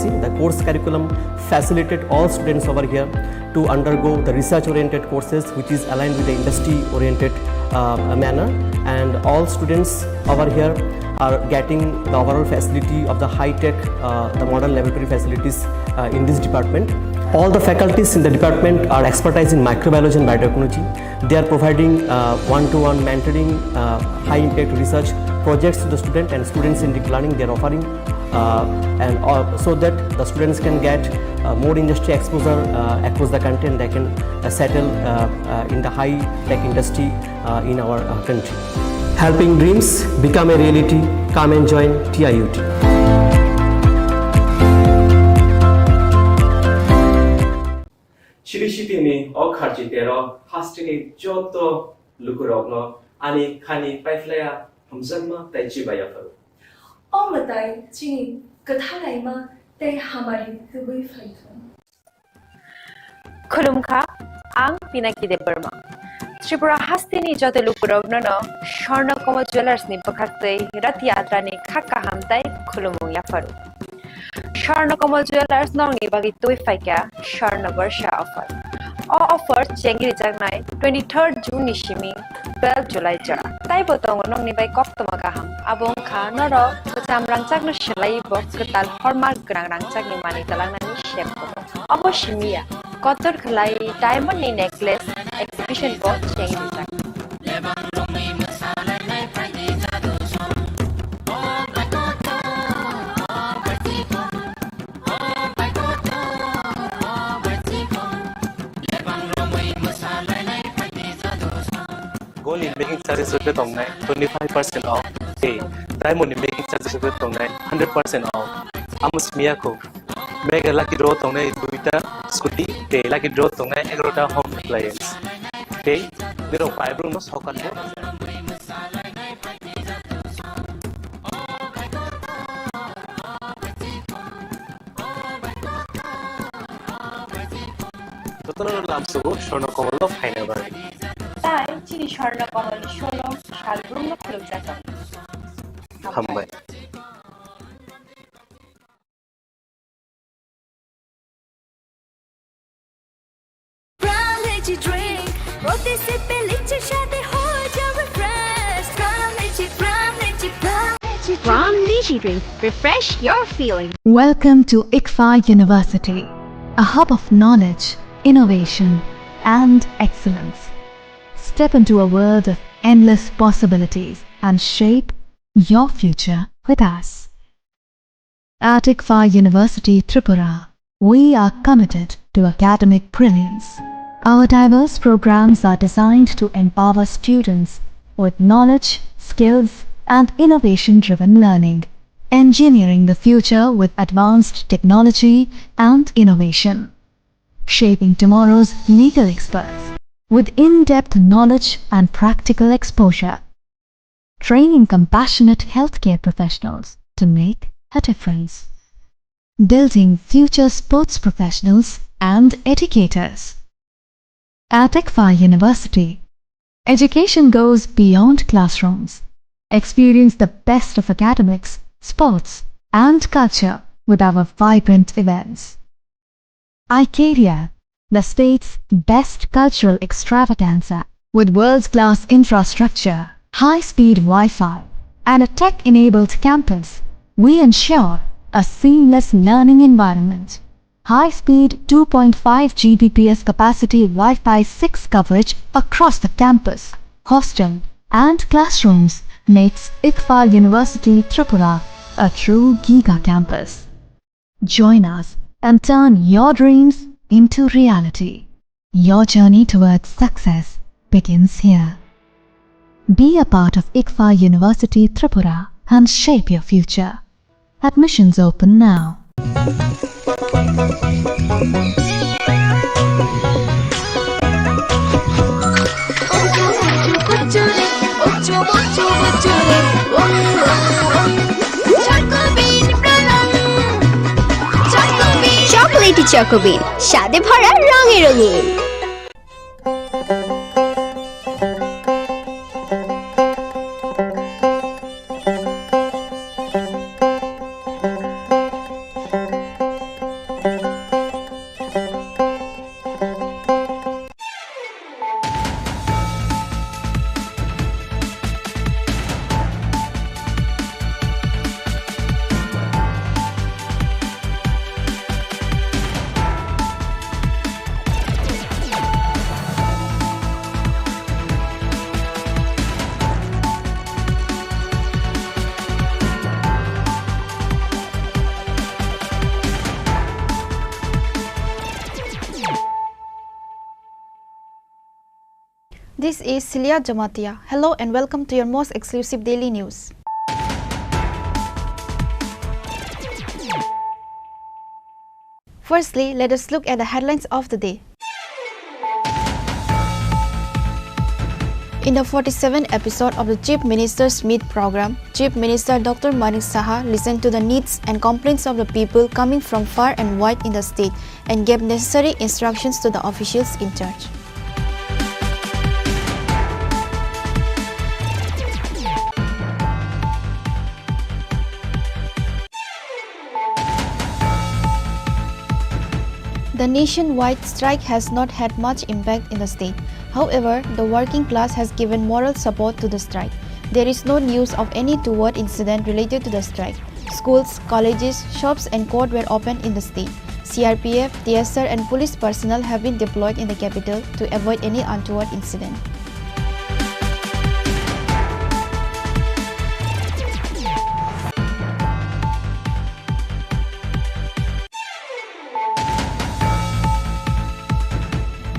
Technology. The course curriculum facilitated all students over here to undergo the research-oriented courses, which is aligned with the industry-oriented manner, and all students over here are getting the overall facility of the high-tech, the modern laboratory facilities in this department. All the faculties in the department are expertise in microbiology and biotechnology. They are providing one-to-one mentoring, high-impact research projects to the student, and students in deep learning they are offering, so that the students can get more industry exposure across the country, and they can settle in the high-tech industry in our country. Helping dreams become a reality. Come and join TIUT. Chirishitini o kharjitero hastingi joto lukurogno ani khani paiflaya hamzanma taichibaya faru. O matai chini kathalaima te hamari tubui faithon. Khulumkha ang pinaki de Burma. Tripura hastini joto lukurogno no Sharna Koma Jewelers ni pakakte rati yatra ni khakka hamtai khulumung ya faru. Sharna Koma Jewelers nong ni bagi tui faikya Sharna Varsha offer. O offer chengri jagnai 23rd June ni shimi 12 July jara. Tai botong nong ni bai kok tomaga ham. Abong kha noro kacham rangchak no shelai bok ketal hallmark grang rangchak ni mani talang na ni shep ko. Abo shimiya kotor khlai diamond ni necklace exhibition bok chengri jak. Gold in making charges with 25% off. Hey, diamond in making charges with 100% off. Amos miyako. Mega lucky draw tongnai duita scooty. Hey, lucky draw tongnai egrota home appliance. Hey, little five room no sokan mo. Total lam sugo Sharna Koma lo final bari. Tai chini Sharna Koma ni sholo shal brum no khulum jata. Hambai. Drink, roti se peliche shade ho jawe fresh. From Lychee Drink, refresh your feeling. Welcome to ICFA University, a hub of knowledge, innovation, and excellence. Step into a world of endless possibilities and shape your future with us. At ICFA University Tripura, we are committed to academic brilliance. Our diverse programs are designed to empower students with knowledge, skills, and innovation-driven learning, engineering the future with advanced technology and innovation, shaping tomorrow's legal experts with in-depth knowledge and practical exposure, training compassionate healthcare professionals to make a difference, building future sports professionals and educators. At ICFA University, education goes beyond classrooms. Experience the best of academics, sports, and culture with our vibrant events. Icaria, the state's best cultural extravaganza, with world-class infrastructure, high-speed Wi-Fi, and a tech-enabled campus, we ensure a seamless learning environment. High-speed 2.5 Gbps capacity Wi-Fi 6 coverage across the campus, hostel, and classrooms makes ICFA University Tripura a true Giga campus. Join us and turn your dreams into reality. Your journey towards success begins here. Be a part of ICFA University Tripura and shape your future. Admissions open now. Chocolatey চকোবিন স্বাদে ভরা রঙে রঙিন। This is Celia Jamatia. Hello and welcome to your most exclusive daily news. Firstly, let us look at the headlines of the day. In the 47th episode of the Chief Minister's Meet program, Chief Minister Dr. Manik Saha listened to the needs and complaints of the people coming from far and wide in the state and gave necessary instructions to the officials in charge. The nationwide strike has not had much impact in the state. However, the working class has given moral support to the strike. There is no news of any toward incident related to the strike. Schools, colleges, shops and court were open in the state. CRPF, TSR and police personnel have been deployed in the capital to avoid any untoward incident.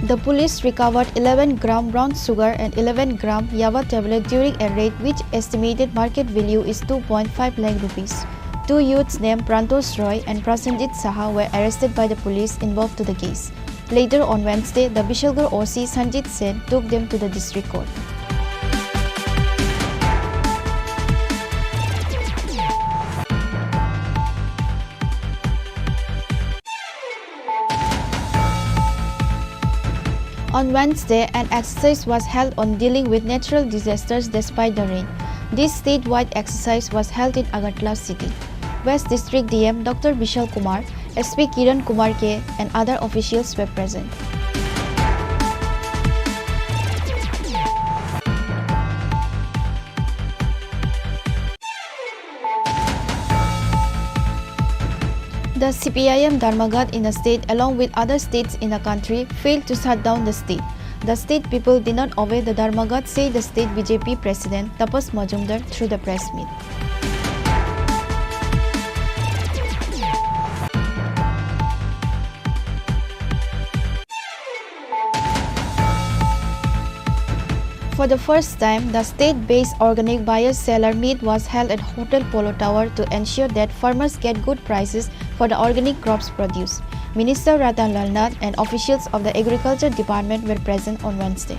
The police recovered 11 gram brown sugar and 11 gram Yava tablet during a raid which estimated market value is 2.5 lakh rupees. Two youths named Prantos Roy and Prasenjit Saha were arrested by the police involved to the case. Later on Wednesday, the Bishalgarh OC Sanjit Sen took them to the district court. On Wednesday, an exercise was held on dealing with natural disasters despite the rain. This statewide exercise was held in Agartala city. West District DM Dr. Vishal Kumar, SP Kiran Kumar K and other officials were present. The CPIM Dharmagat in the state along with other states in the country failed to shut down the state. The state people did not obey the Dharmagat, said the state BJP president Tapas Majumdar through the press meet. For the first time, the state-based organic buyer-seller meet was held at Hotel Polo Tower to ensure that farmers get good prices for the organic crops produced. Minister Ratan Lalnath and officials of the Agriculture Department were present on Wednesday.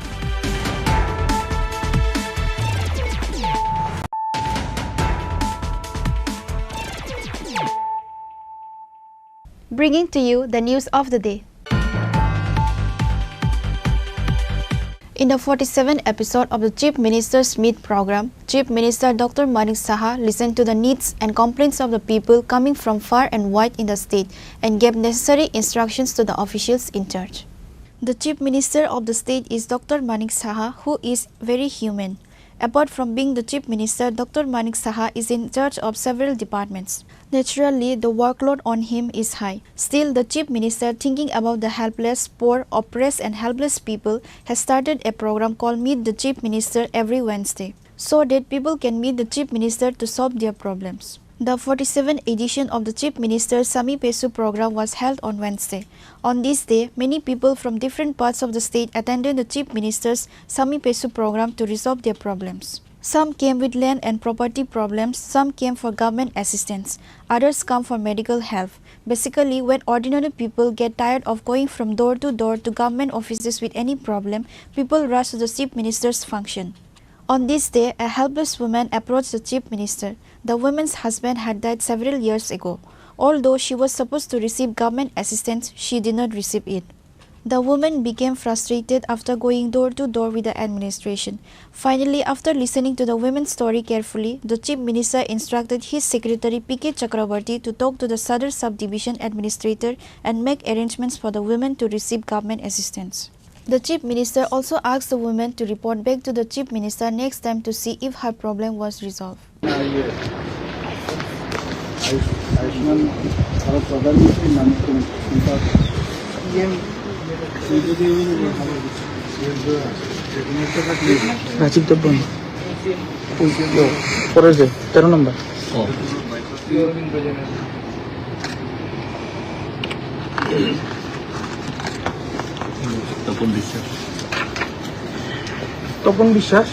Bringing to you the news of the day. In the 47th episode of the Chief Minister's Meet program, Chief Minister Dr. Manik Saha listened to the needs and complaints of the people coming from far and wide in the state and gave necessary instructions to the officials in charge. The Chief Minister of the state is Dr. Manik Saha, who is very human. Apart from being the Chief Minister, Dr. Manik Saha is in charge of several departments. Naturally, the workload on him is high. Still, the Chief Minister, thinking about the helpless, poor, oppressed and helpless people, has started a program called Meet the Chief Minister every Wednesday, so that people can meet the Chief Minister to solve their problems. The 47th edition of the Chief Minister's Sami Pesu program was held on Wednesday. On this day, many people from different parts of the state attended the Chief Minister's Sami Pesu program to resolve their problems. Some came with land and property problems, some came for government assistance, others come for medical help. Basically, when ordinary people get tired of going from door to government offices with any problem, people rush to the Chief Minister's function. On this day, a helpless woman approached the Chief Minister. The woman's husband had died several years ago. Although she was supposed to receive government assistance, she did not receive it. The woman became frustrated after going door to door with the administration. Finally, after listening to the woman's story carefully, the Chief Minister instructed his secretary P.K. Chakrabarti to talk to the Sadar Subdivision Administrator and make arrangements for the woman to receive government assistance. The Chief Minister also asked the woman to report back to the Chief Minister next time to see if her problem was resolved. Rajib Dabban. Pore je, 13 number. Tapan বিশ্বাস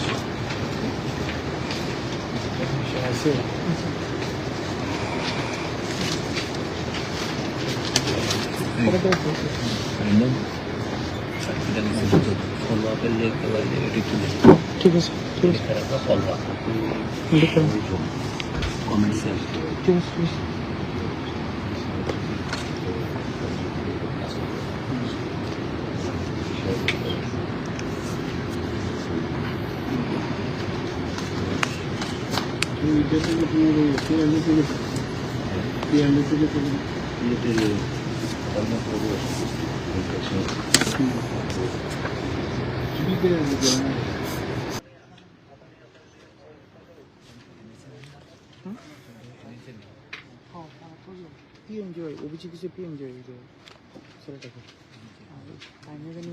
ঠিক আছে ঠিক আছে ঠিক আছে PMJ Abhijit কিসে PMJ ছেলেটাকে আইনে জানি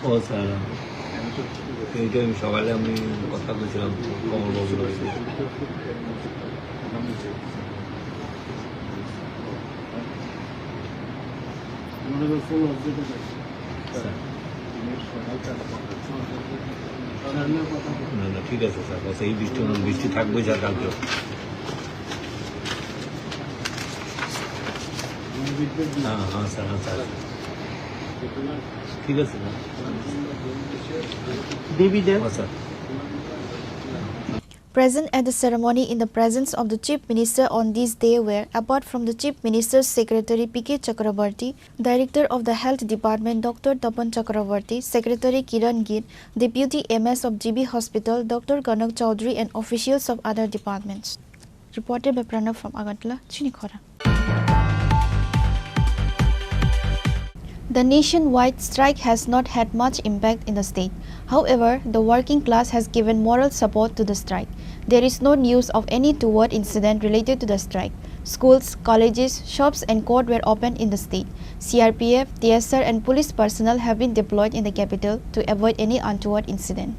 ও স্যার এইটা সকালে আমি কথা বলছিলাম কমলবাবুর বাড়িতে না না ঠিক আছে স্যার এই বৃষ্টি থাকবে স্যার কালকে হ্যাঁ হ্যাঁ স্যার হ্যাঁ স্যার ঠিক আছে sir Debi Deb sir Present at the ceremony in the presence of the Chief Minister on this day were, apart from the Chief Minister's Secretary P.K. Chakrabarty, Director of the Health Department Dr. Tapan Chakrabarty, Secretary Kiran Git, Deputy MS of GB Hospital Dr. Kanak Chaudhary and officials of other departments. Reported by Pranav from Agartala, Chini Khorang. The nationwide strike has not had much impact in the state. However, the working class has given moral support to the strike. There is no news of any toward incident related to the strike. Schools, colleges, shops and court were opened in the state. CRPF, TSR and police personnel have been deployed in the capital to avoid any untoward incident.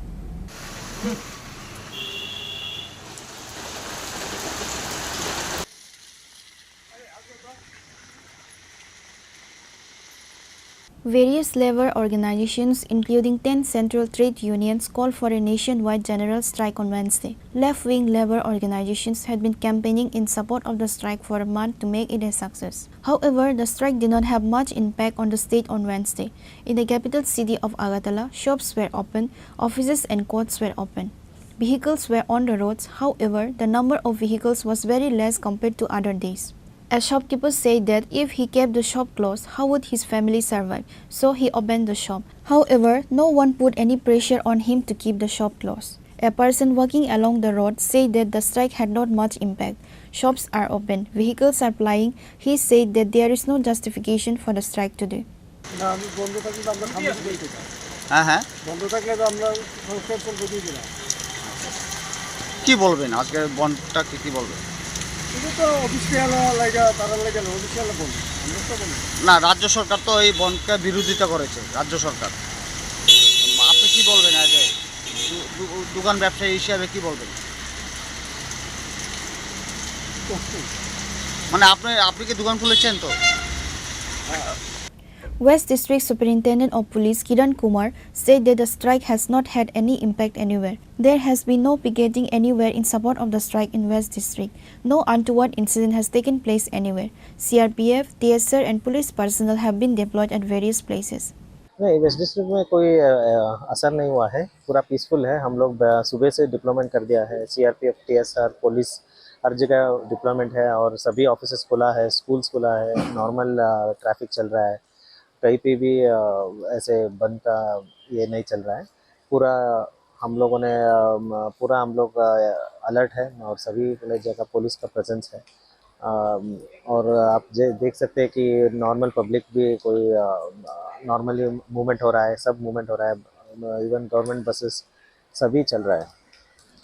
Various labor organizations, including 10 central trade unions, called for a nationwide general strike on Wednesday. Left-wing labor organizations had been campaigning in support of the strike for a month to make it a success. However, the strike did not have much impact on the state on Wednesday. In the capital city of Agartala, shops were open, offices and courts were open. Vehicles were on the roads. However, the number of vehicles was very less compared to other days. A shopkeeper said that if he kept the shop closed, how would his family survive? So he opened the shop. However, no one put any pressure on him to keep the shop closed. A person walking along the road said that the strike had not much impact. Shops are open, vehicles are plying. He said that there is no justification for the strike today. কি বলবেন আজকে বনটা কি বলবেন না রাজ্য সরকার তো এই বনকে বিরোধিতা করেছে রাজ্য সরকার আপনি কি বলবেন আগে দোকান ব্যবসায়ী হিসাবে কি বলবেন মানে আপনি কি দোকান খুলেছেন তো West District Superintendent of Police Kiran Kumar said that the strike has not had any impact anywhere. There has been no picketing anywhere in support of the strike in West District. No untoward incident has taken place anywhere. CRPF, TSR and police personnel have been deployed at various places. नहीं, waste district में कोई असर नहीं हुआ है, पूरा peaceful है। हम लोग सुबह से डिप्लॉयमेंट कर दिया है। सीआरपीएफ, टीएसआर, पुलिस हर जगह डिप्लॉयमेंट है और सभी ऑफिसेस खुला है, स्कूल्स खुला है, नॉर्मल ट्रैफिक चल रहा है। कहीं पे भी ऐसे बंद का ये नहीं चल रहा है। पूरा हम लोग अलर्ट है और सभी जगह पुलिस का प्रेजेंस है। और आप देख सकते हैं कि नॉर्मल पब्लिक भी कोई नॉर्मली मूवमेंट हो रहा है, सब मूवमेंट हो रहा है, इवन गवर्नमेंट बसेस सभी चल रहा है।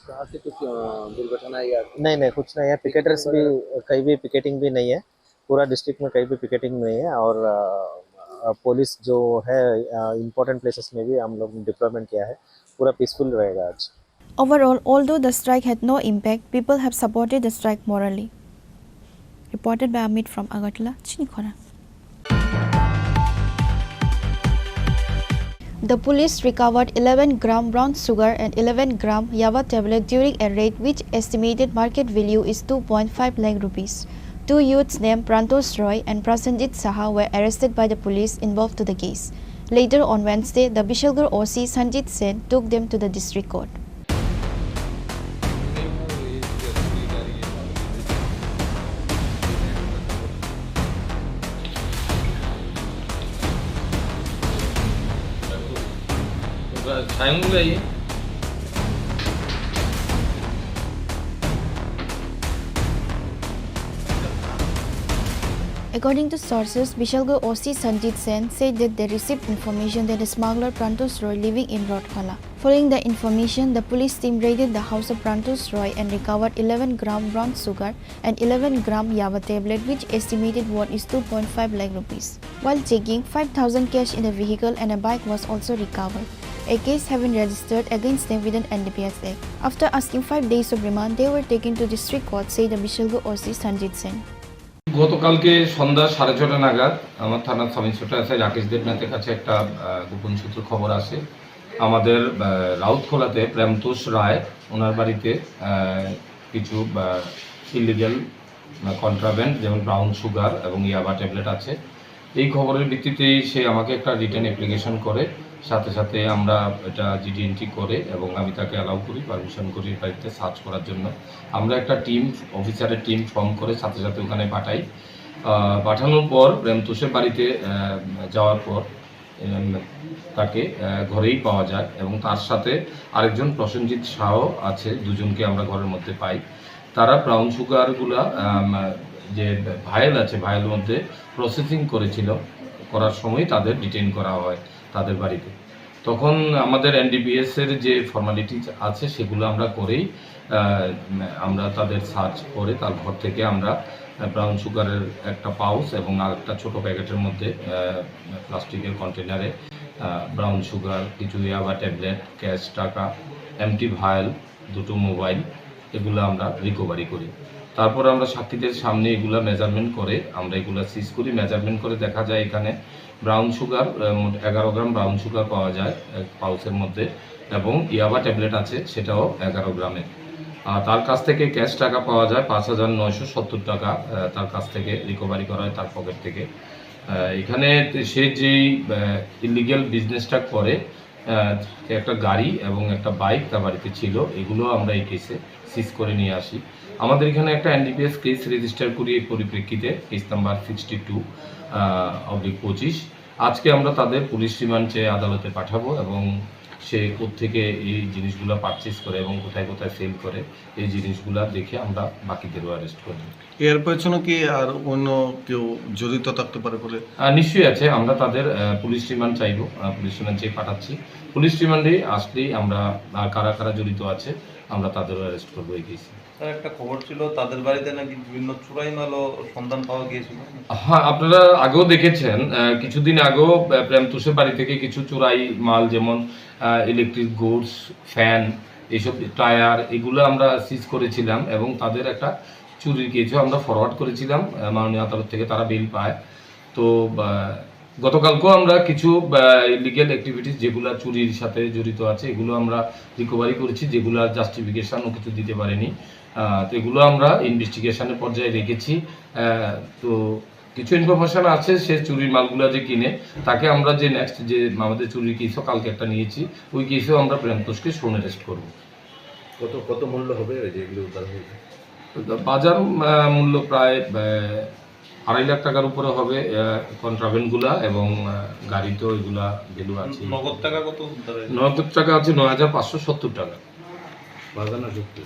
कहाँ से कुछ दुर्घटना या नहीं कुछ नहीं है। पिकेटर्स भी कहीं भी पिकेटिंग भी नहीं है, पूरा डिस्ट्रिक्ट में कहीं भी पिकेटिंग नहीं है। और पुलिस जो है इम्पोर्टेंट प्लेसेस में भी हम लोग डिप्लॉयमेंट किया है। पूरा पीसफुल रहेगा आज। Overall, although the strike had no impact, people have supported the strike morally. Reported by Amit from Agartala, Chini Khorang. The police recovered 11 gram brown sugar and 11 gram Yava tablet during a raid which estimated market value is 2.5 lakh rupees. Two youths named Prantos Roy and Prasanjit Saha were arrested by the police involved to the case. Later on Wednesday, the Bishalgarh OC Sanjit Sen took them to the district court. According to sources, Bishalgarh OC Sanjit Sen said that they received information that a smuggler Prantos Roy living in Rotkala. Following the information, the police team raided the house of Prantos Roy and recovered 11 gram brown sugar and 11 gram Yava tablet which estimated worth is 2.5 lakh rupees. While checking, 5,000 cash in the vehicle and a bike was also recovered. A case has been registered against them with an NDPS Act. After asking 5 days of remand, they were taken to district court, said the Bishalgarh OC Sanjit Sen. গতকালকে সন্ধ্যা 6:30 নাগাদ আমার থানার sub inspector আছে রাকেশ দেবনাথের কাছে একটা গোপন সূত্র খবর আসে। আমাদের রাউতখোলাতে প্রেমতোষ রায় ওনার বাড়িতে কিছু ইলিগাল কন্ট্রাব্যান্ড যেমন ব্রাউন সুগার এবং ইয়াবা ট্যাবলেট আছে। এই খবরের ভিত্তিতেই সে আমাকে একটা রিটার্ন অ্যাপ্লিকেশন করে, সাথে সাথে আমরা এটা জিডি এন্ট্রি করে এবং আমি তাকে অ্যালাউ করি, পারমিশন করি বাড়িতে সার্চ করার জন্য। আমরা একটা টিম অফিসারের টিম ফর্ম করে সাথে সাথে ওখানে পাঠাই। পাঠানোর পর প্রেমতোষের বাড়িতে যাওয়ার পর তাকে ঘরেই পাওয়া যায় এবং তার সাথে আরেকজন প্রসেনজিৎ শাহ আছে, দুজনকে আমরা ঘরের মধ্যে পাই। তারা ব্রাউন সুগারগুলা যে ভায়েল আছে, ভায়েলের মধ্যে প্রসেসিং করার সময় তাদের ডিটেইন করা হয় তাদের বাড়িতে। তখন আমাদের এনডিপিএস এর যে ফর্মালিটিস আছে সেগুলো আমরা করেই আমরা তাদের সার্চ করে তার ঘর থেকে আমরা ব্রাউন সুগারের একটা পাউচ এবং আরেকটা ছোট প্যাকেটের মধ্যে প্লাস্টিকের কন্টেনারে ব্রাউন সুগার, কিছু ইয়াবা ট্যাবলেট, ক্যাশ টাকা, এমটি ভায়েল, দুটো মোবাইল, এগুলো আমরা রিকভারি করি। তারপর আমরা সাক্ষীদের সামনে এগুলো মেজারমেন্ট করে আমরা এগুলো সিজ করি। মেজারমেন্ট করে দেখা যায় এখানে brown sugar 11 gram brown sugar পাওয়া যায় পাউচের মধ্যে এবং ইয়াবা ট্যাবলেট আছে সেটাও 11 গ্রামের। তার কাছ থেকে ক্যাশ টাকা পাওয়া যায় 5,970 টাকা তার কাছ থেকে রিকভারি করা হয় তার পকেট থেকে। এখানে সে যেই ইলিগ্যাল বিজনেসটা করে একটা গাড়ি এবং একটা বাইক তার বাড়িতে ছিল, এগুলো আমরা এই কেসে সিজ করে নিয়ে আসি। আমাদের এখানে একটা এনডিপিএস কেস রেজিস্টার করি এই পরিপ্রেক্ষিতে, কেস নাম্বার 62/25। আজকে আমরা তাদের পুলিশ রিমান্ড চেয়ে আদালতে পাঠাবো এবং সে কোত্থেকে এই জিনিসগুলো পারচেস করে এবং কোথায় কোথায় সেল করে এই জিনিসগুলো দেখে আমরা বাকিদেরও অ্যারেস্ট করব। এর পেছনে কি আর অন্য কেউ জড়িত থাকতে পারে বলে? নিশ্চয়ই আছে। আমরা তাদের পুলিশ রিমান্ড চাইবো, পুলিশ রিমান্ড চেয়ে পাঠাচ্ছি। পুলিশ রিমান্ডে আসলেই আমরা কারা কারা জড়িত আছে আমরা তাদেরও অ্যারেস্ট করবো এই কেসে। একটা খবর ছিল তাদের বাড়িতে নাকি বিভিন্ন চুরাই মালও সন্ধান পাওয়া গিয়েছিল। হ্যাঁ, আপনারা আগেও দেখেছেন কিছুদিন আগেও প্রেমতোষের বাড়ি থেকে কিছু চুরাই মাল যেমন ইলেকট্রিক গুডস, ফ্যান, এইসব টায়ার, এগুলো আমরা সিজ করেছিলাম এবং তাদের একটা চুরির কেসও আমরা ফরওয়ার্ড করেছিলাম মাননীয় আদালত থেকে, তারা বেল পায়। তো গতকালকেও আমরা কিছু ইলিগ্যাল অ্যাক্টিভিটিস যেগুলো চুরির সাথে জড়িত আছে এগুলো আমরা রিকভারি করেছি, যেগুলো জাস্টিফিকেশনও কিছু দিতে পারেনি। তো এগুলো আমরা ইনভেস্টিগেশনের পর্যায়ে রেখেছি। তো কিছু ইনফরমেশন আছে সে চুরির মালগুলো যে কিনে, তাকে আমরা যে নেক্সট যে আমাদের চুরির কেসও কালকে একটা নিয়েছি, ওই কেসেও আমরা প্রেমতোষকে সোন অ্যারেস্ট করবো। কত মূল্য হবে যেগুলো উদ্ধার হয়েছে? বাজার মূল্য প্রায় 2.5 লাখ টাকার উপরে হবে কন্ট্রাভেন্টগুলা, এবং গাড়ি তো এগুলা ভ্যালু আছে। নগদ টাকা কত? নগদ টাকা আছে 9,570 টাকা। বাজানো যুক্ত।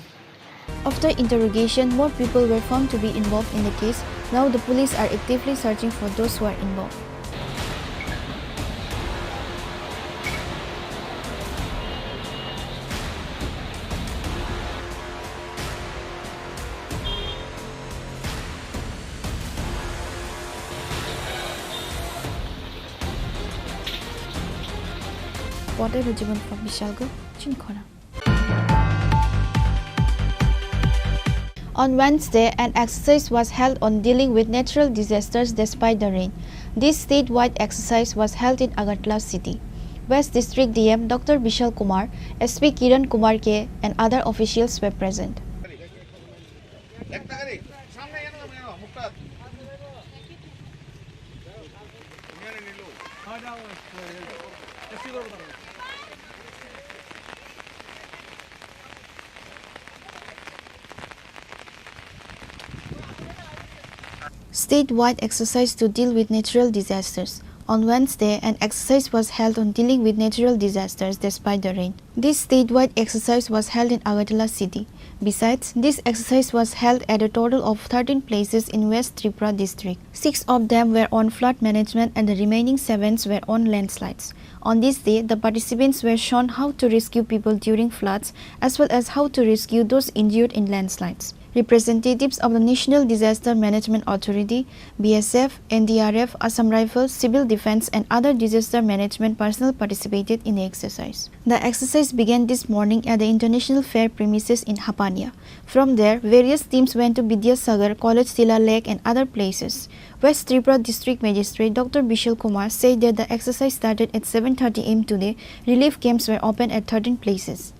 After interrogation, more people were found to be involved in the case. Now the police are actively searching for those who are involved. Reporter Rujiban from Vishalgarh, Chini Khorang. On Wednesday, an exercise was held on dealing with natural disasters despite the rain. This statewide exercise was held in Agartala city. West District DM Dr. Vishal Kumar, SP Kiran Kumar K, and other officials were present. Statewide exercise to deal with natural disasters. On Wednesday, an exercise was held on dealing with natural disasters despite the rain. This statewide exercise was held in Agartala city. Besides, this exercise was held at a total of 13 places in West Tripura district. 6 of them were on flood management and the remaining 7 were on landslides. On this day, the participants were shown how to rescue people during floods as well as how to rescue those injured in landslides. Representatives of the National Disaster Management Authority, BSF, NDRF, Assam Rifles, Civil Defence and other disaster management personnel participated in the exercise. The exercise began this morning at the International Fair premises in Hapania. From there, various teams went to Vidyasagar, College Tila Lake and other places. West Tripura District Magistrate Dr. Vishal Kumar said that the exercise started at 7:30 am today. Relief camps were opened at 13 places.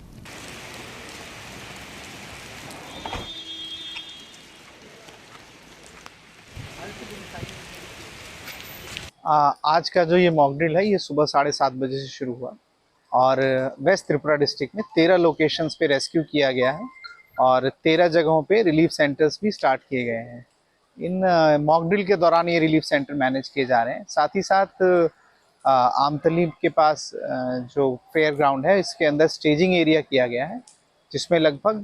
आज का जो ये mock drill है ये सुबह 7:30 बजे से शुरू हुआ और वेस्ट त्रिपुरा डिस्ट्रिक्ट में 13 लोकेशंस पे रेस्क्यू किया गया है और 13 जगहों पे रिलीफ सेंटर्स भी स्टार्ट किए गए हैं। इन मॉक ड्रिल के दौरान ये रिलीफ सेंटर मैनेज किए जा रहे हैं। साथ ही साथ आमतली के पास जो फेयर ग्राउंड है इसके अंदर स्टेजिंग एरिया किया गया है, जिसमें लगभग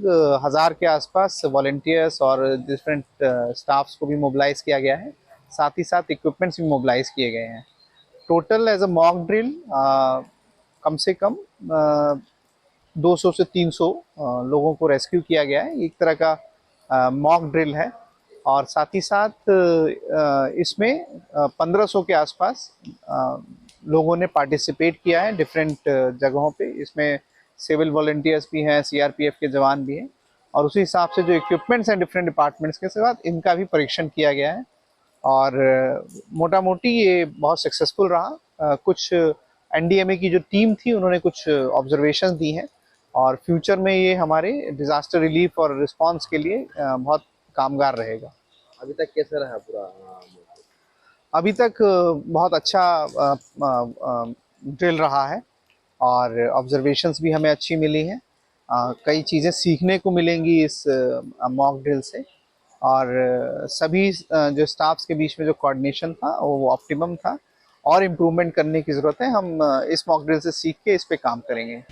1000 के आसपास वॉलंटियर्स और डिफरेंट स्टाफ्स को भी मोबिलाइज किया गया है। साथ ही साथ इक्विपमेंट्स भी मोबिलाइज किए गए हैं। Total as a mock drill कम से कम 200 से 300 लोगों को रेस्क्यू किया गया है। एक तरह का मॉक ड्रिल है और साथ ही साथ इसमें 1500 के आसपास लोगों ने पार्टिसिपेट किया है डिफरेंट जगहों पे। इसमें सिविल वॉलंटियर्स भी हैं, सीआरपीएफ के जवान भी हैं और उसी हिसाब से जो इक्विपमेंट्स हैं डिफरेंट डिपार्टमेंट्स के साथ इनका भी परीक्षण किया गया है और मोटा मोटी ये बहुत सक्सेसफुल रहा। कुछ एनडीएमए की जो टीम थी उन्होंने कुछ ऑब्जर्वेशंस दी हैं और फ्यूचर में ये हमारे डिज़ास्टर रिलीफ और रिस्पांस के लिए बहुत कामगार रहेगा। अभी तक कैसा रहा पूरा? अभी तक बहुत अच्छा ड्रिल रहा है और ऑब्जर्वेशंस भी हमें अच्छी मिली हैं। कई चीज़ें सीखने को मिलेंगी इस मॉक ड्रिल से और सभी जो स्टाफ्स के बीच में जो कोऑर्डिनेशन था वो ऑप्टिमम था और इम्प्रूवमेंट करने की ज़रूरत है। हम इस मॉक ड्रिल से सीख के इस पे काम करेंगे।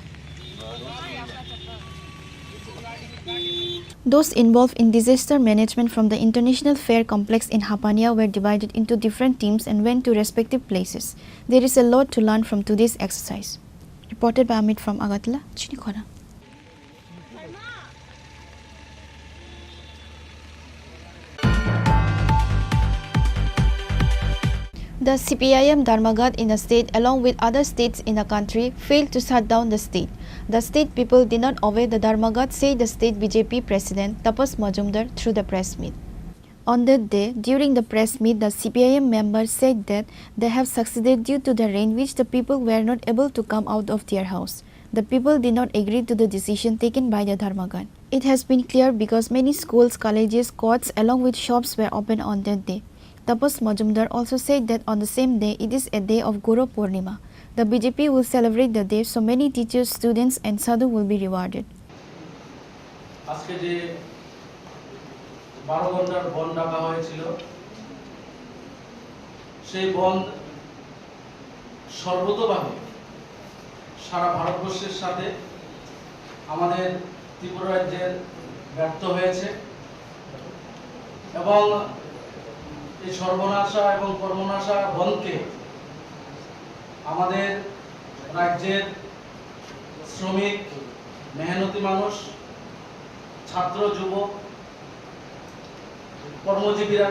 Those involved in disaster management from the International Fair Complex in Hapania were divided into different teams and went to respective places. There is a lot to learn from today's exercise. Reported by Amit from Agartala, Chini Khorang. The CPIM Dharmagat in the state, along with other states in the country, failed to shut down the state. The state people did not obey the Dharmagat, said the state BJP president Tapas Majumdar through the press meet. On that day, during the press meet, the CPIM members said that they have succeeded due to the rain which the people were not able to come out of their house. The people did not agree to the decision taken by the Dharmagan. It has been clear because many schools, colleges, courts along with shops were open on that day. Tapas Majumdar also said that on the same day, it is a day of Guru Purnima. The BJP will celebrate the day so many teachers, students and sadhu will be rewarded. আজকে যে 12 ঘন্টার বন্ধ ডাকা হয়েছিল সেই বন্ধ সর্বতোভাবে সারা ভারতবর্ষের সাথে আমাদের ত্রিপুরা রাজ্যের ব্যর্থ হয়েছে এবং এই সর্বনাশা এবং কর্মনাশা বন্ধকে আমাদের রাজ্যের শ্রমিক, মেহনতি মানুষ, ছাত্র, যুবক, কর্মজীবীরা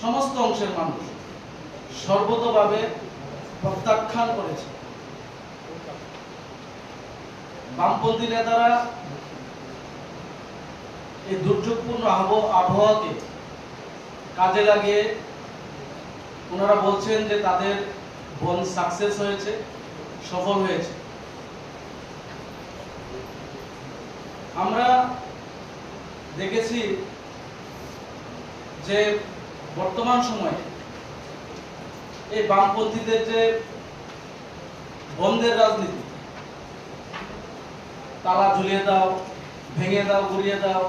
সমস্ত অংশের মানুষ সর্বতোভাবে প্রত্যাখ্যান করেছে। বামপন্থী নেতারা এই দুর্যোগপূর্ণ আবহাওয়াকে কাজে লাগিয়ে ওনারা বলছেন যে তাদের বন্ধ সাকসেস হয়েছে, সফল হয়েছে। আমরা দেখেছি যে বর্তমান সময়ে এই বামপন্থীদের যে বন্ধের রাজনীতি, তালা ঝুলিয়ে দাও, ভেঙে দাও, গুড়িয়ে দাও,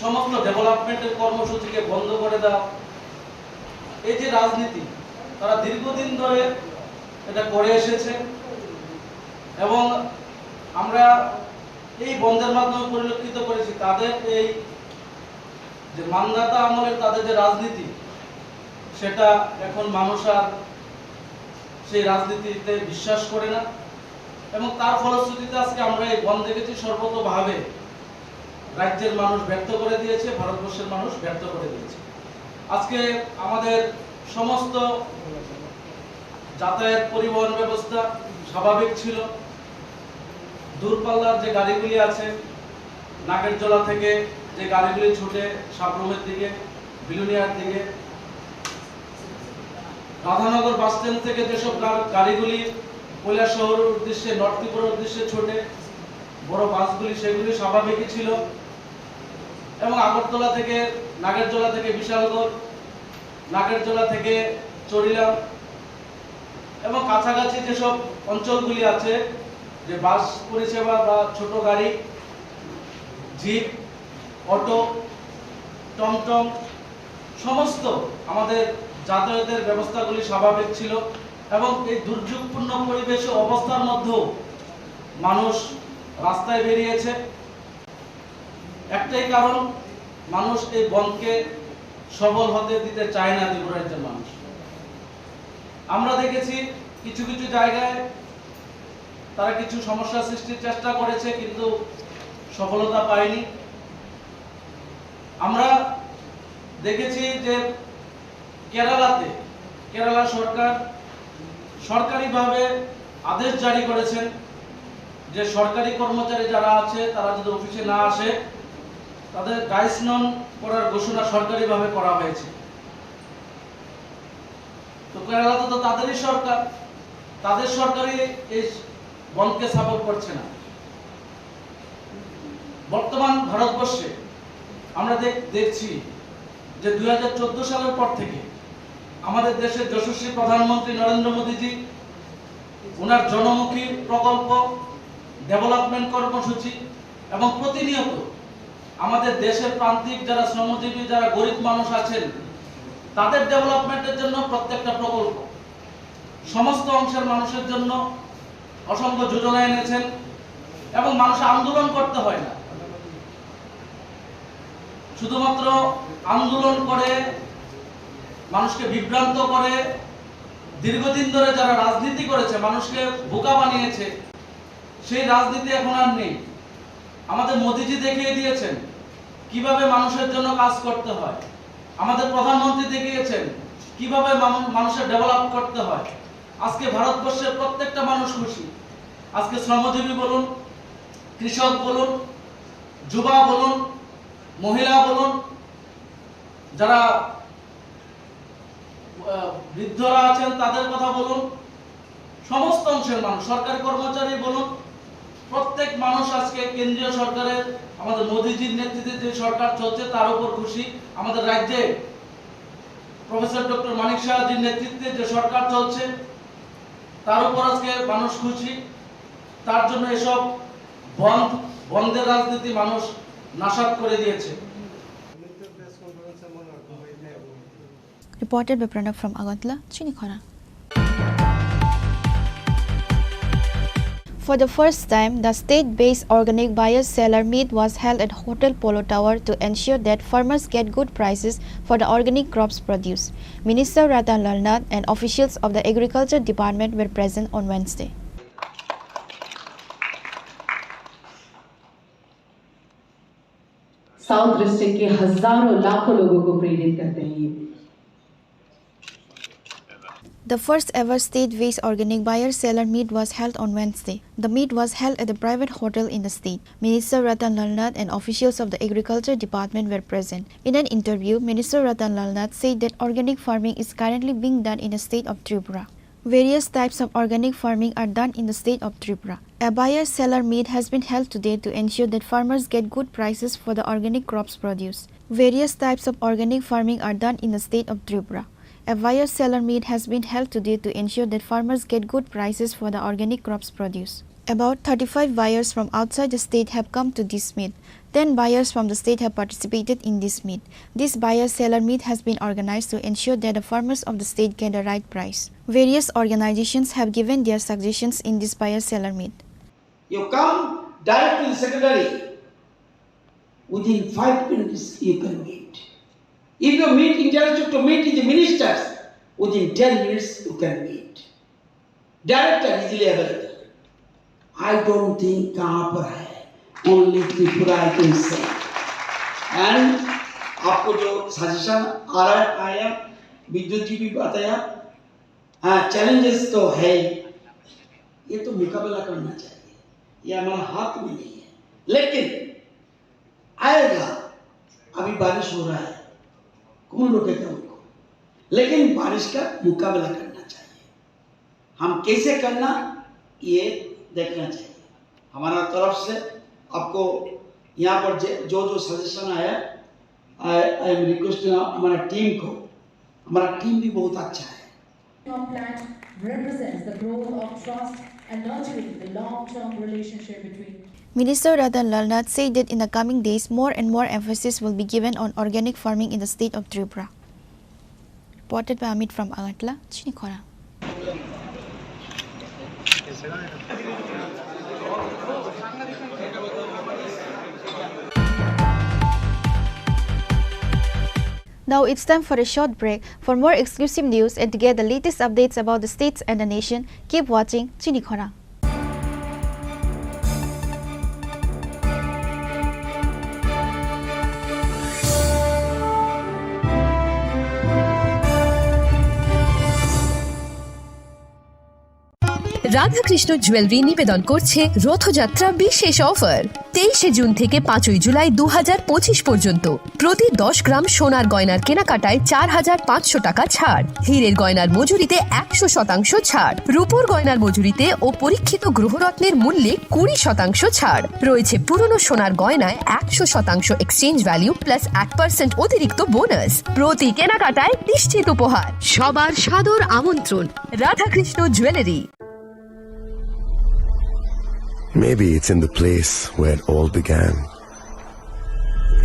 সমস্ত ডেভেলপমেন্টের কর্মসূচিকে বন্ধ করে দাও, এই যে রাজনীতি তারা দীর্ঘদিন ধরে এটা করে এসেছে এবং আমরা এই বন্ধের মাধ্যমে পরিলক্ষিত করেছি তাদের এই যে মানদাতা আমলের তাদের যে রাজনীতি সেটা এখন মানুষ আর সেই রাজনীতিতে বিশ্বাস করে না এবং তার ফলশ্রুতিতে আজকে আমরা এই বন্ধ দেখেছি সর্বতোভাবে রাজ্যের মানুষ ব্যর্থ করে দিয়েছে, ভারতবর্ষের মানুষ ব্যর্থ করে দিয়েছে। আজকে আমাদের সমস্ত যাতায়াত পরিবহন ব্যবস্থা স্বাভাবিক ছিল। দূরপাল্লার যে গাড়িগুলি আছে, নাগেরজোলা থেকে যে গাড়িগুলি ছুটে সাবরুমের দিকে, বিলুনিয়ার দিকে, রাধানগর বাস স্ট্যান্ড থেকে যেসব গাড়িগুলি কৈলাসহরের উদ্দেশ্যে, নর্থ ত্রিপুরার উদ্দেশ্যে ছোটে বড় বাসগুলি, সেগুলি স্বাভাবিকই ছিল এবং আগরতলা থেকে, নাগেরজোলা থেকে বিশালগড়, নাগেরজোলা থেকে চরিলাম এবং কাছাকাছি যেসব অঞ্চলগুলি আছে যে বাস পরিষেবা বা ছোট গাড়ি, জিপ, অটো, টমটম সমস্ত আমাদের যাতায়াতের ব্যবস্থাগুলি স্বাভাবিক ছিল এবং এই দুর্যোগপূর্ণ পরিবেশ অবস্থার মধ্যেও মানুষ রাস্তায় বেরিয়েছে। একটাই কারণ, মানুষ এই বন্ধকে সফল হতে দিতে চায় না ত্রিপুরা রাজ্যের মানুষ। আমরা দেখেছি কিছু কিছু জায়গায় তারা কিছু সমস্যা সৃষ্টির চেষ্টা করেছে কিন্তু সফলতা পায়নি। আমরা দেখেছি যে কেরালা সরকার সরকারিভাবে আদেশ জারি করেছেন যে সরকারি কর্মচারী যারা আছে তারা যদি অফিসে না আসে তাদের ডাইস নন করার ঘোষণা সরকারিভাবে করা হয়েছে। তো কেরালাতে তো তাদেরই সরকার, তাদের সরকারই এই বন্ধকে সাপোর্ট করছে না। বর্তমান ভারতবর্ষে আমরা দেখছি যে 2014 সালের পর থেকে আমাদের দেশের যশস্বী প্রধানমন্ত্রী নরেন্দ্র মোদীজি ওনার জনমুখী প্রকল্প, ডেভেলপমেন্ট কর্মসূচি এবং প্রতিনিয়ত আমাদের দেশের প্রান্তিক যারা শ্রমজীবী, যারা গরিব মানুষ আছেন তাদের ডেভেলপমেন্টের জন্য প্রত্যেকটা প্রকল্প সমস্ত অংশের মানুষের জন্য অসংখ্য যোজনা এনেছেন এবং মানুষ আন্দোলন করতে হয় না, শুধুমাত্র আন্দোলন করে মানুষকে বিভ্রান্ত করে দীর্ঘদিন ধরে যারা রাজনীতি করেছে, মানুষকে বোকা বানিয়েছে, সেই রাজনীতি এখন আর নেই। আমাদের মোদিজি দেখিয়ে দিয়েছেন কিভাবে মানুষের জন্য কাজ করতে হয়, আমাদের প্রধানমন্ত্রী দেখিয়েছেন কিভাবে মানুষের ডেভেলপ করতে হয়। আজকে ভারতবর্ষের প্রত্যেকটা মানুষ খুশি। আজকে শ্রমজীবী বলুন, কৃষক বলুন, যুবা বলুন, মহিলা বলুন, যারা বৃদ্ধরা আছেন তাদের কথা বলুন, সমস্ত অংশের মানুষ, সরকারি কর্মচারী বলুন, প্রত্যেক মানুষ আজকে কেন্দ্রীয় সরকারের, আমাদের মোদিজির নেতৃত্বে যে সরকার চলছে তার উপর খুশি। আমাদের রাজ্যে প্রফেসর ডক্টর মানিক সাহাজির নেতৃত্বে যে সরকার চলছে তার উপর আজকে মানুষ খুশি। তার জন্য এসব বন্ধের রাজনীতি মানুষ নাশাত করে দিয়েছে। Reported by Pranab from Agartala, Chini Khorang. For the first time, the state-based organic buyer-seller meet was held at Hotel Polo Tower to ensure that farmers get good prices for the organic crops produced. Minister Ratan Lalnath and officials of the Agriculture Department were present on Wednesday. South district के हजारों लाखों लोगों को प्रेरित करते हैं ये। The first ever state-based organic buyer-seller meet was held on Wednesday. The meet was held at a private hotel in the state. Minister Ratan Lalnath and officials of the Agriculture Department were present. In an interview, Minister Ratan Lalnath said that organic farming is currently being done in the state of Tripura. Various types of organic farming are done in the state of Tripura. A buyer-seller meet has been held today to ensure that farmers get good prices for the organic crops produced. Various types of organic farming are done in the state of Tripura. A buyer-seller meet has been held today to ensure that farmers get good prices for the organic crops produced. About 35 buyers from outside the state have come to this meet. 10 buyers from the state have participated in this meet. This buyer-seller meet has been organized to ensure that the farmers of the state get the right price. Various organizations have given their suggestions in this buyer-seller meet. You come direct to the secretary. Within 5 minutes you can meet. If you meet interested to meet with the ministers, within 10 minutes you can meet. Direct and easily available. I don't think kahan par hai. Only Tripura I can say. And आपको जो suggestion आ रहा है आया, विद्युत जी भी बताया, हाँ challenges तो है, ये तो मुकाबला करना चाहिए, ये हमारा हाथ में नहीं है, लेकिन आएगा। अभी बारिश हो रहा है, कौन रोकेगा उनको, लेकिन बारिश का मुकाबला करना चाहिए। हम कैसे करना ये देखना चाहिए। हमारा तरफ से आपको यहाँ पर जो जो सजेशन आया, आई एम रिक्वेस्टिंग हमारा टीम को, हमारा टीम भी बहुत अच्छा है। Our plan represents the growth of trust and nurturing the long-term relationship between. Minister Ratan Lalnath said that in the coming days, more and more emphasis will be given on organic farming in the state of Tripura. Reported by Amit from Agartala, Chini Khorang. Now it's time for a short break. For more exclusive news and to get the latest updates about the states and the nation, keep watching Chini Khorang. Radhakrishna jewellery নিবেদন করছে রথযাত্রা বিশেষ offer 23 June থেকে 5 জুলাই 2025 পর্যন্ত প্রতি 10 গ্রাম সোনার গয়নার কেনাকাটায় 4500 টাকা ছাড়, হীরের গয়নার মজুরিতে 100% ছাড়, রূপোর গয়নার মজুরিতে ও পরীক্ষিত গ্রহরত্নের মূল্যে 20% ছাড় রয়েছে। পুরনো সোনার গয়নায় 100% এক্সচেঞ্জ ভ্যালু প্লাস 1% অতিরিক্ত বোনাস। প্রতি কেনাকাটায় নিশ্চিত উপহার। সবার সাদর আমন্ত্রণ Radhakrishna jewellery. Maybe it's in the place where it all began,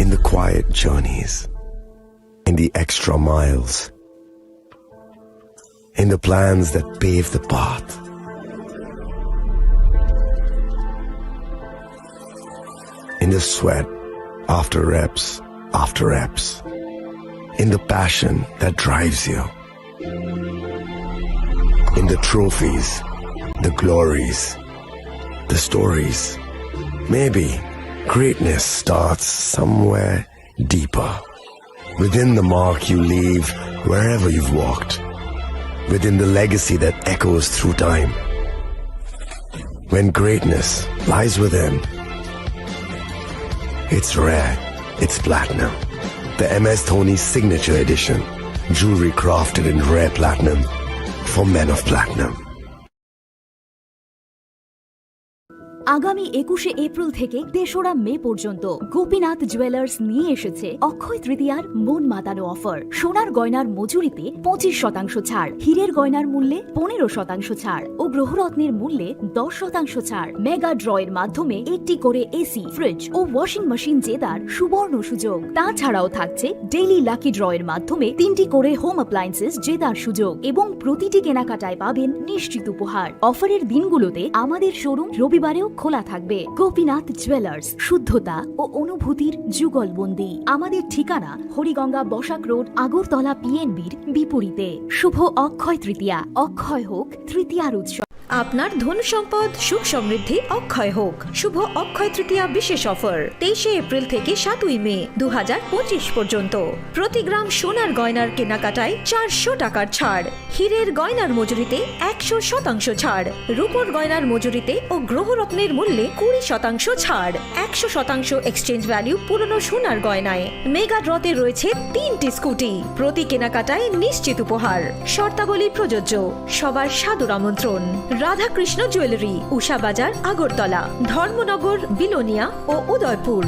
in the quiet journeys, in the extra miles, in the plans that pave the path. In the sweat after reps, in the passion that drives you, in the trophies, the glories, the stories. Maybe greatness starts somewhere deeper, within the mark you leave wherever you've walked, within the legacy that echoes through time. When greatness lies within, it's rare, It's platinum. The MS Dhoni Signature Edition. Jewelry crafted in rare platinum for men of platinum. আগামী 21শে April থেকে 3রা মে পর্যন্ত Gopinath jewellers নিয়ে এসেছে অক্ষয় তৃতীয়ার মন মাতানো offer. সোনার গয়নার মজুরিতে 25% ছাড়, হীরের গয়নার মূল্যে 15% ছাড় ও গ্রহরত্নের মূল্যে 10% ছাড়। মেগা ড্রয়ের মাধ্যমে একটি করে এসি, ফ্রিজ ও ওয়াশিং মেশিন জেতার সুবর্ণ সুযোগ। তাছাড়াও থাকছে ডেইলি লাকি ড্রয়ের মাধ্যমে 3টি করে হোম অ্যাপ্লায়েন্সেস জেতার সুযোগ এবং প্রতিটি কেনাকাটায় পাবেন নিশ্চিত উপহার। অফারের দিনগুলোতে আমাদের শোরুম রবিবারেও খোলা থাকবে। গোপীনাথ জুয়েলার্স, শুদ্ধতা ও অনুভূতির যুগলবন্দি। আমাদের ঠিকানা হরিগঙ্গা বসাক রোড, আগরতলা পিএনবির বিপরীতে। শুভ অক্ষয় তৃতীয়া, অক্ষয় হোক তৃতীয়ার উৎসব। আপনার ধন সম্পদ সুখ সমৃদ্ধি অক্ষয় হোক। শুভ অক্ষয় তৃতীয়া বিশেষ অফার 23শে এপ্রিল থেকে 7ই মে 2025 পর্যন্ত। প্রতি গ্রাম সোনার গয়নার কেনাকাটায় 400 টাকার ছাড়, হীরের গয়নার মজুরিতে 100% ছাড়, রূপোর গয়নার মজুরিতে ও গ্রহরত্নের মূল্যে 20% ছাড়, 100% এক্সচেঞ্জ ভ্যালু পুরনো সোনার গয়নায়। মেগা ড্রতে রয়েছে 3টি স্কুটি, প্রতি কেনাকাটায় নিশ্চিত উপহার। শর্তাবলী প্রযোজ্য। সবার সাদর আমন্ত্রণ। রাধাকৃষ্ণ জুয়েলারি, উষা বাজার, আগরতলা, ধর্মনগর, বিলোনিয়া ও Udaipur.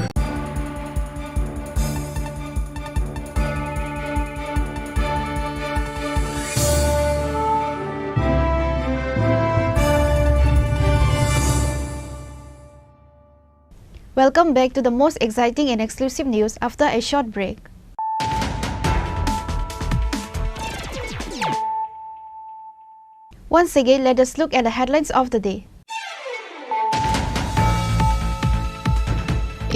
Welcome back to the most exciting and exclusive news after a short break. Once again, let us look at the headlines of the day.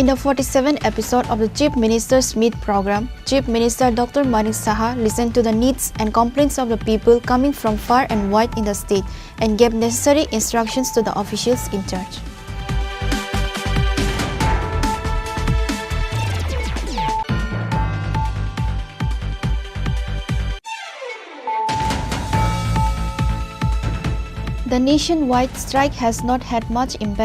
In the 47th episode of the Chief Minister's Meet program, Chief Minister Dr. Manik Saha listened to the needs and complaints of the people coming from far and wide in the state and gave necessary instructions to the officials in charge. The nationwide strike has not had much impact